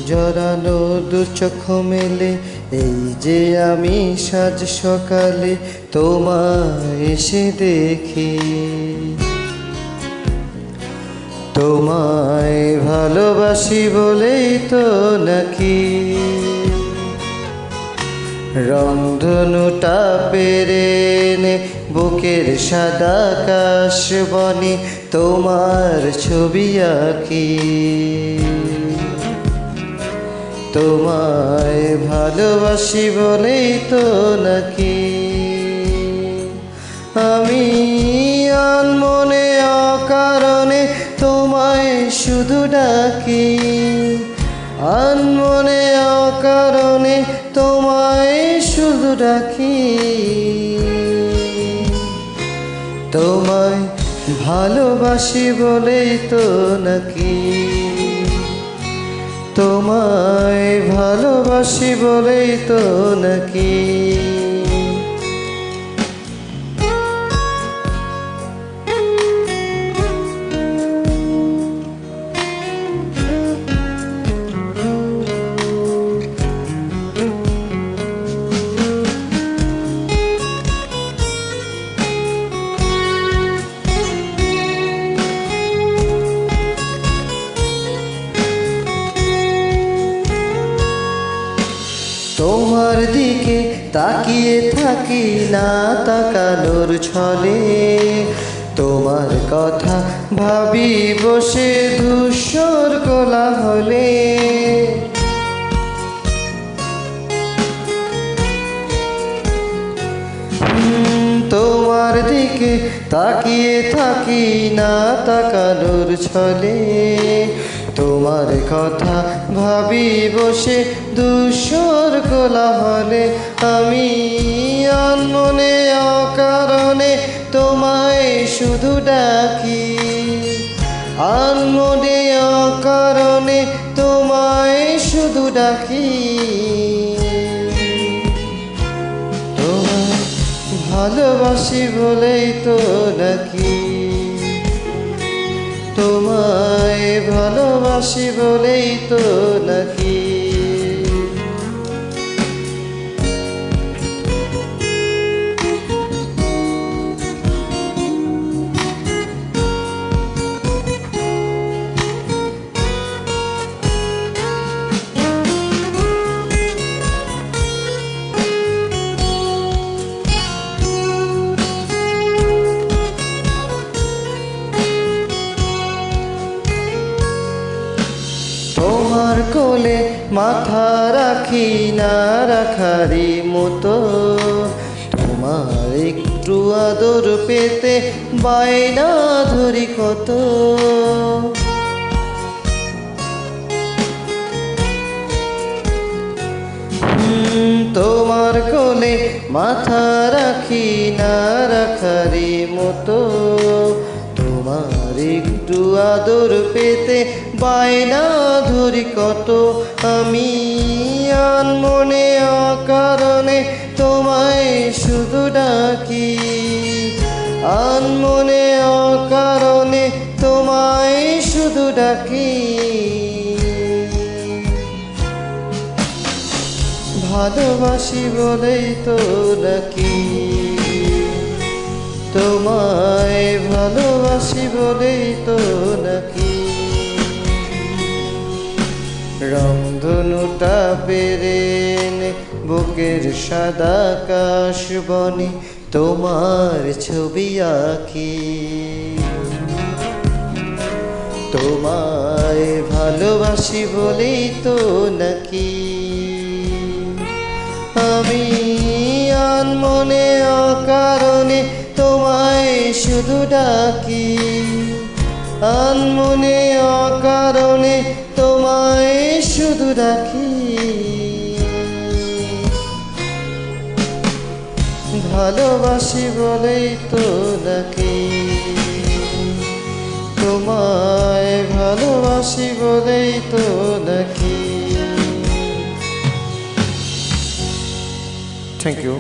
জড়ানো দু চোখ মেলে এই যে আমি সাজ সকালে তোমায় এসে দেখি, তোমায় ভালোবাসি বলেই তো নাকি রংধনুটা পেরে নে বুকের সাদা আকাশ বনে তোমার ছবি আঁকি। তোমায় ভালোবাসি বলেই তো নাকি আমি আনমনে অকারণে তোমায় শুধু ডাকি, আনমনে অকারণে তোমায় শুধু ডাকি। তোমায় ভালোবাসি বলেই তো নাকি, তোমায় ভালোবাসি বলেই তো নাকি তোমার দিকে তাকিয়ে থাকি না তাকানোর ছলে, তোমার কথা ভাবি বসে ধূসর কোলাহলে। তোমার দিকে তাকিয়ে থাকি না তাকানোর ছলে, তোমার কথা ভাবি বসে ধূসর কোলাহলে। আমি আনমনে অকারণে তোমায় শুধু ডাকি, আনমনে অকারণে তোমায় শুধু ডাকি। তোমায় ভালোবাসি বলেই তো নাকি, তোমায় ভালোবাসি বলেই তো নাকি তোমার কোলে মাথা রাখি না রাখারি মতো, তোমার একটু আদর পেতে বায়না ধরি কত। তোমার কোলে মাথা রাখি না রাখারি মতো, তোমার একটু আদর পেতে বায়না ধরি কত। আমি আনমনে অকারণে তোমায় শুধু ডাকি, আনমনে অকারণে তোমায় শুধু ডাকি। ভালোবাসি বলেই তো নাকি, তোমায় ভালোবাসি বলেই তো নাকি রংধনুটা পেরে নে বুকের সাদা আকাশ বনে তোমার ছবি আঁকি। তোমায় ভালোবাসি বলেই তো নাকি আমি আনমনে অকারণে তোমায় শুধু ডাকি, আনমনে অকারণে তোমায় শুধু ডাকি। ভালোবাসি বলেই তো নাকি, তোমায় ভালোবাসি বলেই তো নাকি। Thank you.